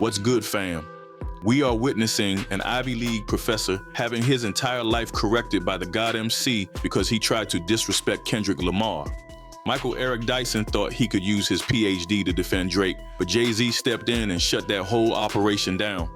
What's good, fam? We are witnessing an Ivy League professor having his entire life corrected by the God Emcee because he tried to disrespect Kendrick Lamar. Michael Eric Dyson thought he could use his PhD to defend Drake, but Jay-Z stepped in and shut that whole operation down.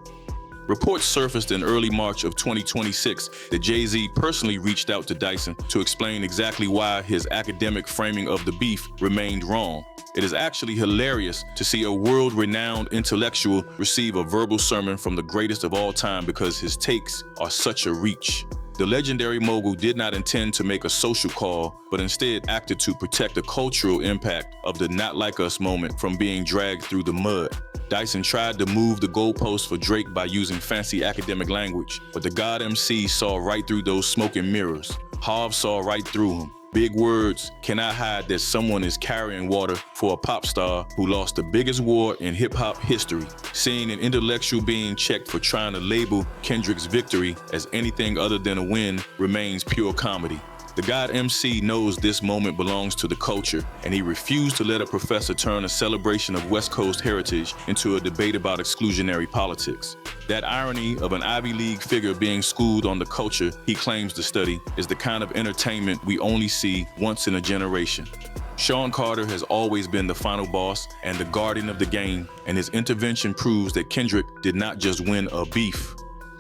Reports surfaced in early March of 2026 that Jay-Z personally reached out to Dyson to explain exactly why his academic framing of the beef remained wrong. It is actually hilarious to see a world-renowned intellectual receive a verbal sermon from the greatest of all time because his takes are such a reach. The legendary mogul did not intend to make a social call, but instead acted to protect the cultural impact of the not like us moment from being dragged through the mud. Dyson tried to move the goalposts for Drake by using fancy academic language, but the God Emcee saw right through those smoke and mirrors. Harv saw right through him. Big words cannot hide that someone is carrying water for a pop star who lost the biggest war in hip-hop history. Seeing an intellectual being checked for trying to label Kendrick's victory as anything other than a win remains pure comedy. The God Emcee knows this moment belongs to the culture, and he refused to let a professor turn a celebration of West Coast heritage into a debate about exclusionary politics. That irony of an Ivy League figure being schooled on the culture he claims to study is the kind of entertainment we only see once in a generation. Sean Carter has always been the final boss and the guardian of the game, and his intervention proves that Kendrick did not just win a beef.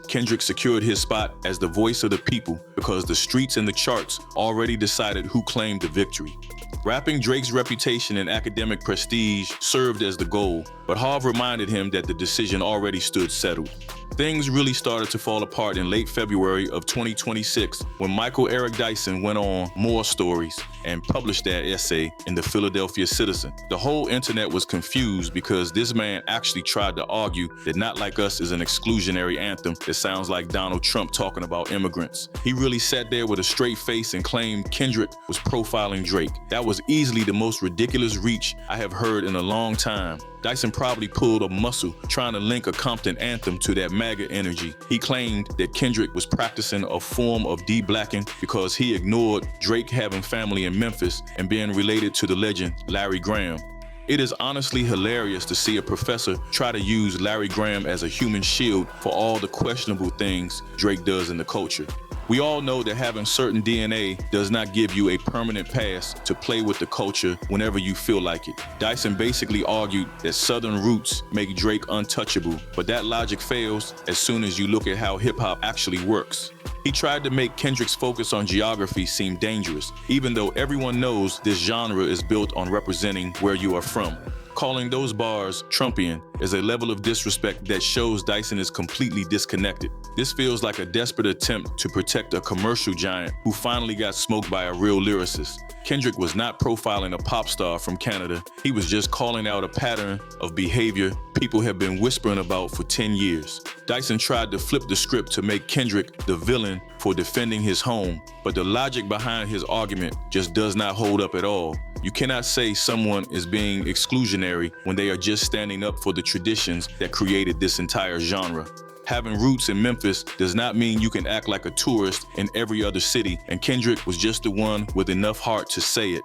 Kendrick secured his spot as the voice of the people because the streets and the charts already decided who claimed the victory. Wrapping Drake's reputation and academic prestige served as the goal, but Harv reminded him that the decision already stood settled. Things really started to fall apart in late February of 2026 when Michael Eric Dyson went on More Stories and published that essay in the Philadelphia Citizen. The whole internet was confused because this man actually tried to argue that Not Like Us is an exclusionary anthem that sounds like Donald Trump talking about immigrants. He really sat there with a straight face and claimed Kendrick was profiling Drake. That was easily the most ridiculous reach I have heard in a long time. Dyson probably pulled a muscle trying to link a Compton anthem to that MAGA energy. He claimed that Kendrick was practicing a form of de-blacking because he ignored Drake having family in Memphis and being related to the legend Larry Graham. It is honestly hilarious to see a professor try to use Larry Graham as a human shield for all the questionable things Drake does in the culture. We all know that having certain DNA does not give you a permanent pass to play with the culture whenever you feel like it. Dyson basically argued that Southern roots make Drake untouchable, but that logic fails as soon as you look at how hip-hop actually works. He tried to make Kendrick's focus on geography seem dangerous, even though everyone knows this genre is built on representing where you are from. Calling those bars Trumpian is a level of disrespect that shows Dyson is completely disconnected. This feels like a desperate attempt to protect a commercial giant who finally got smoked by a real lyricist. Kendrick was not profiling a pop star from Canada. He was just calling out a pattern of behavior people have been whispering about for 10 years. Dyson tried to flip the script to make Kendrick the villain for defending his home, but the logic behind his argument just does not hold up at all. You cannot say someone is being exclusionary when they are just standing up for the traditions that created this entire genre. Having roots in Memphis does not mean you can act like a tourist in every other city, and Kendrick was just the one with enough heart to say it.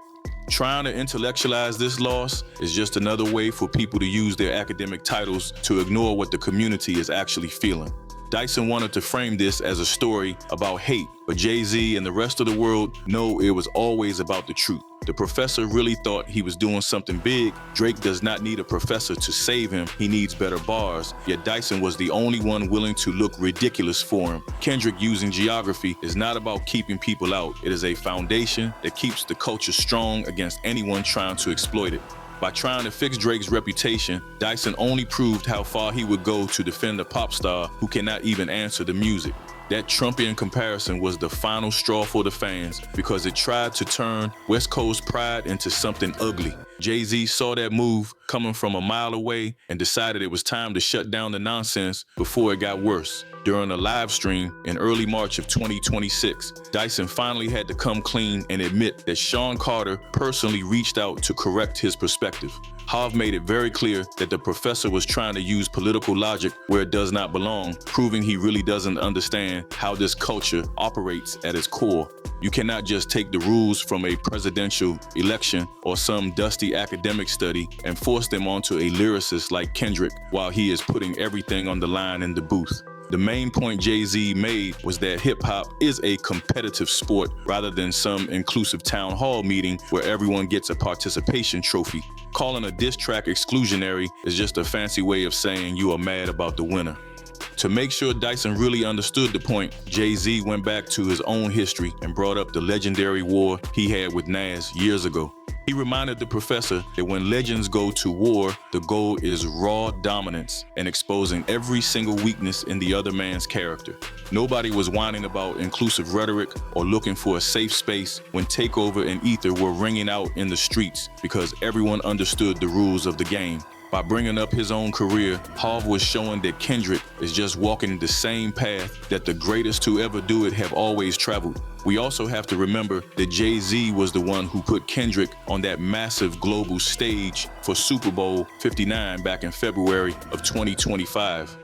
Trying to intellectualize this loss is just another way for people to use their academic titles to ignore what the community is actually feeling. Dyson wanted to frame this as a story about hate, but Jay-Z and the rest of the world know it was always about the truth. The professor really thought he was doing something big. Drake does not need a professor to save him, he needs better bars. Yet Dyson was the only one willing to look ridiculous for him. Kendrick using geography is not about keeping people out. It is a foundation that keeps the culture strong against anyone trying to exploit it. By trying to fix Drake's reputation, Dyson only proved how far he would go to defend a pop star who cannot even answer the music. That Trumpian comparison was the final straw for the fans because it tried to turn West Coast pride into something ugly. Jay-Z saw that move coming from a mile away and decided it was time to shut down the nonsense before it got worse. During a live stream in early March of 2026, Dyson finally had to come clean and admit that Sean Carter personally reached out to correct his perspective. Hov made it very clear that the professor was trying to use political logic where it does not belong, proving he really doesn't understand how this culture operates at its core. You cannot just take the rules from a presidential election or some dusty academic study and force them onto a lyricist like Kendrick while he is putting everything on the line in the booth. The main point Jay-Z made was that hip-hop is a competitive sport rather than some inclusive town hall meeting where everyone gets a participation trophy. Calling a diss track exclusionary is just a fancy way of saying you are mad about the winner. To make sure Dyson really understood the point, Jay-Z went back to his own history and brought up the legendary war he had with Nas years ago. He reminded the professor that when legends go to war, the goal is raw dominance and exposing every single weakness in the other man's character. Nobody was whining about inclusive rhetoric or looking for a safe space when Takeover and Ether were ringing out in the streets because everyone understood the rules of the game. By bringing up his own career, Hov was showing that Kendrick is just walking the same path that the greatest to ever do it have always traveled. We also have to remember that Jay-Z was the one who put Kendrick on that massive global stage for Super Bowl 59 back in February of 2025.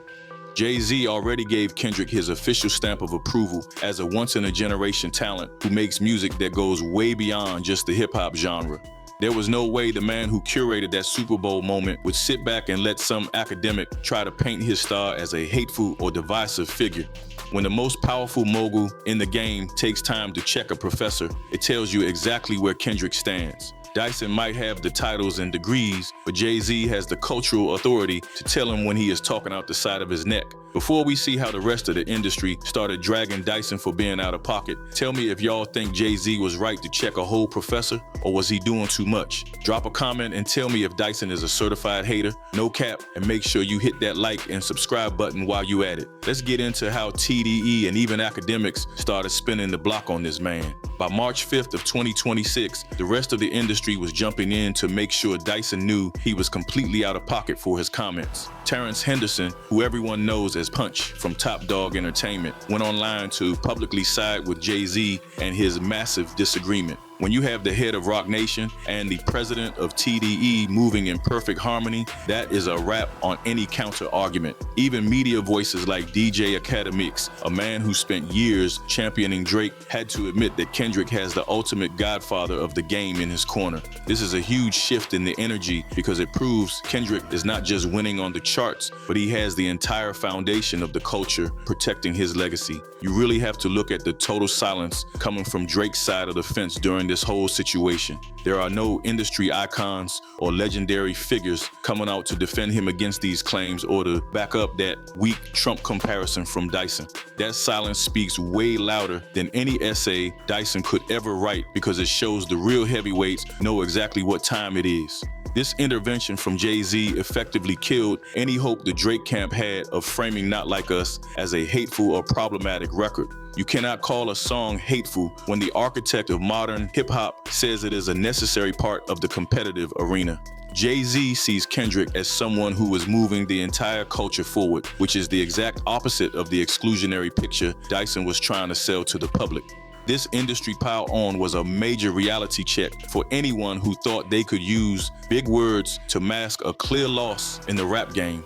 Jay-Z already gave Kendrick his official stamp of approval as a once-in-a-generation talent who makes music that goes way beyond just the hip-hop genre. There was no way the man who curated that Super Bowl moment would sit back and let some academic try to paint his star as a hateful or divisive figure. When the most powerful mogul in the game takes time to check a professor, it tells you exactly where Kendrick stands. Dyson might have the titles and degrees, but Jay-Z has the cultural authority to tell him when he is talking out the side of his neck. Before we see how the rest of the industry started dragging Dyson for being out of pocket, tell me if y'all think Jay-Z was right to check a whole professor, or was he doing too much? Drop a comment and tell me if Dyson is a certified hater, no cap, and make sure you hit that like and subscribe button while you at it. Let's get into how TDE and even Akademiks started spinning the block on this man. By March 5th of 2026, the rest of the industry was jumping in to make sure Dyson knew he was completely out of pocket for his comments. Terrence Henderson, who everyone knows as Punch from Top Dog Entertainment, went online to publicly side with Jay-Z and his massive disagreement. When you have the head of Roc Nation and the president of TDE moving in perfect harmony, that is a wrap on any counter argument. Even media voices like DJ Akademiks, a man who spent years championing Drake, had to admit that Kendrick has the ultimate godfather of the game in his corner. This is a huge shift in the energy because it proves Kendrick is not just winning on the charts, but he has the entire foundation of the culture protecting his legacy. You really have to look at the total silence coming from Drake's side of the fence during this whole situation. There are no industry icons or legendary figures coming out to defend him against these claims or to back up that weak Trump comparison from Dyson. That silence speaks way louder than any essay Dyson could ever write because it shows the real heavyweights know exactly what time it is. This intervention from Jay-Z effectively killed any hope the Drake camp had of framing Not Like Us as a hateful or problematic record. You cannot call a song hateful when the architect of modern hip-hop says it is a necessary part of the competitive arena. Jay-Z sees Kendrick as someone who is moving the entire culture forward, which is the exact opposite of the exclusionary picture Dyson was trying to sell to the public. This industry pile-on was a major reality check for anyone who thought they could use big words to mask a clear loss in the rap game.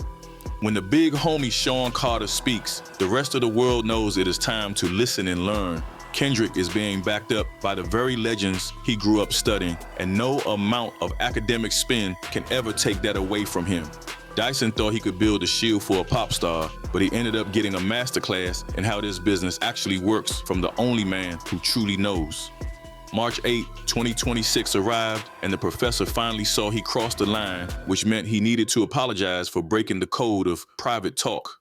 When the big homie Sean Carter speaks, the rest of the world knows it is time to listen and learn. Kendrick is being backed up by the very legends he grew up studying, and no amount of academic spin can ever take that away from him. Dyson thought he could build a shield for a pop star, but he ended up getting a masterclass in how this business actually works from the only man who truly knows. March 8, 2026 arrived, and the professor finally saw he crossed the line, which meant he needed to apologize for breaking the code of private talk.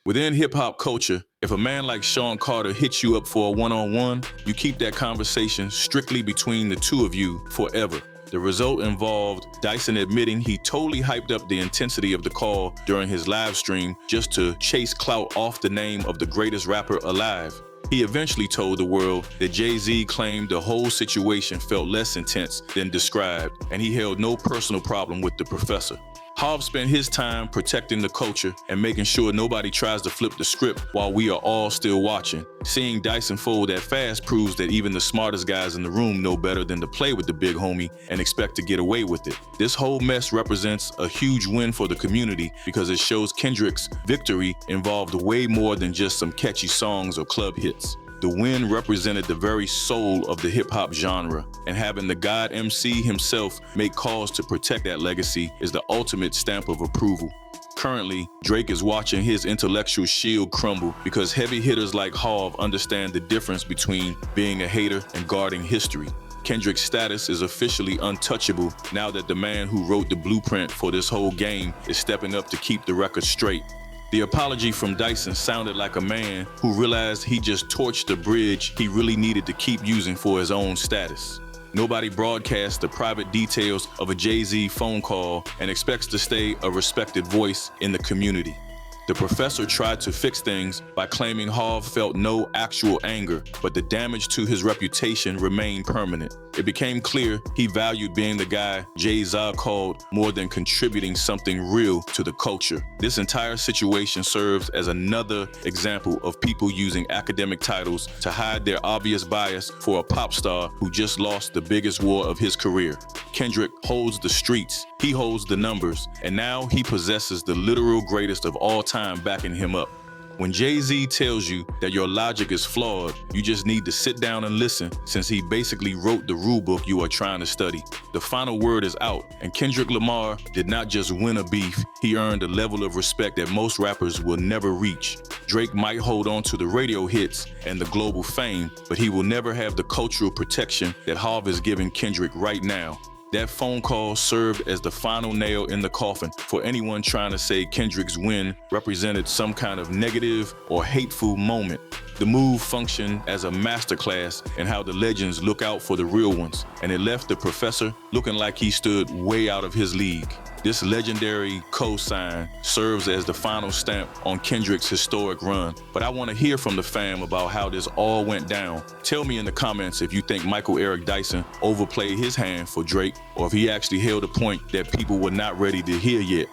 Within hip-hop culture, if a man like Sean Carter hits you up for a one-on-one, you keep that conversation strictly between the two of you forever. The result involved Dyson admitting he totally hyped up the intensity of the call during his live stream just to chase clout off the name of the greatest rapper alive. He eventually told the world that Jay-Z claimed the whole situation felt less intense than described, and he held no personal problem with the professor. Harv spent his time protecting the culture and making sure nobody tries to flip the script while we are all still watching. Seeing Dyson fold that fast proves that even the smartest guys in the room know better than to play with the big homie and expect to get away with it. This whole mess represents a huge win for the community because it shows Kendrick's victory involved way more than just some catchy songs or club hits. The win represented the very soul of the hip-hop genre, and having the God Emcee himself make calls to protect that legacy is the ultimate stamp of approval. Currently, Drake is watching his intellectual shield crumble because heavy hitters like Harv understand the difference between being a hater and guarding history. Kendrick's status is officially untouchable now that the man who wrote the blueprint for this whole game is stepping up to keep the record straight. The apology from Dyson sounded like a man who realized he just torched the bridge he really needed to keep using for his own status. Nobody broadcasts the private details of a Jay-Z phone call and expects to stay a respected voice in the community. The professor tried to fix things by claiming Harv felt no actual anger, but the damage to his reputation remained permanent. It became clear he valued being the guy Jay-Z called more than contributing something real to the culture. This entire situation serves as another example of people using academic titles to hide their obvious bias for a pop star who just lost the biggest war of his career. Kendrick holds the streets, he holds the numbers, and now he possesses the literal greatest of all time backing him up. When Jay-Z tells you that your logic is flawed, you just need to sit down and listen, since he basically wrote the rulebook you are trying to study. The final word is out, and Kendrick Lamar did not just win a beef, he earned a level of respect that most rappers will never reach. Drake might hold on to the radio hits and the global fame, but he will never have the cultural protection that Harv is giving Kendrick right now. That phone call served as the final nail in the coffin for anyone trying to say Kendrick's win represented some kind of negative or hateful moment. The move functioned as a masterclass in how the legends look out for the real ones, and it left the professor looking like he stood way out of his league. This legendary cosign serves as the final stamp on Kendrick's historic run, but I want to hear from the fam about how this all went down. Tell me in the comments if you think Michael Eric Dyson overplayed his hand for Drake, or if he actually held a point that people were not ready to hear yet.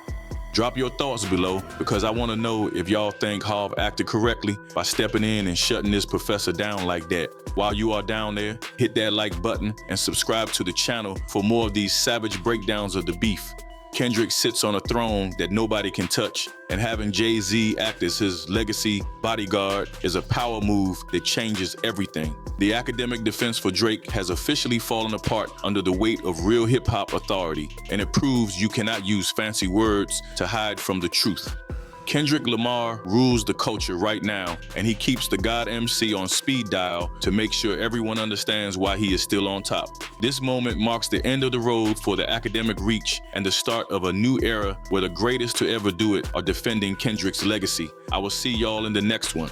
Drop your thoughts below, because I want to know if y'all think Harv acted correctly by stepping in and shutting this professor down like that. While you are down there, hit that like button and subscribe to the channel for more of these savage breakdowns of the beef. Kendrick sits on a throne that nobody can touch, and having Jay-Z act as his legacy bodyguard is a power move that changes everything. The academic defense for Drake has officially fallen apart under the weight of real hip-hop authority, and it proves you cannot use fancy words to hide from the truth. Kendrick Lamar rules the culture right now, and he keeps the God Emcee on speed dial to make sure everyone understands why he is still on top. This moment marks the end of the road for the academic reach and the start of a new era where the greatest to ever do it are defending Kendrick's legacy. I will see y'all in the next one.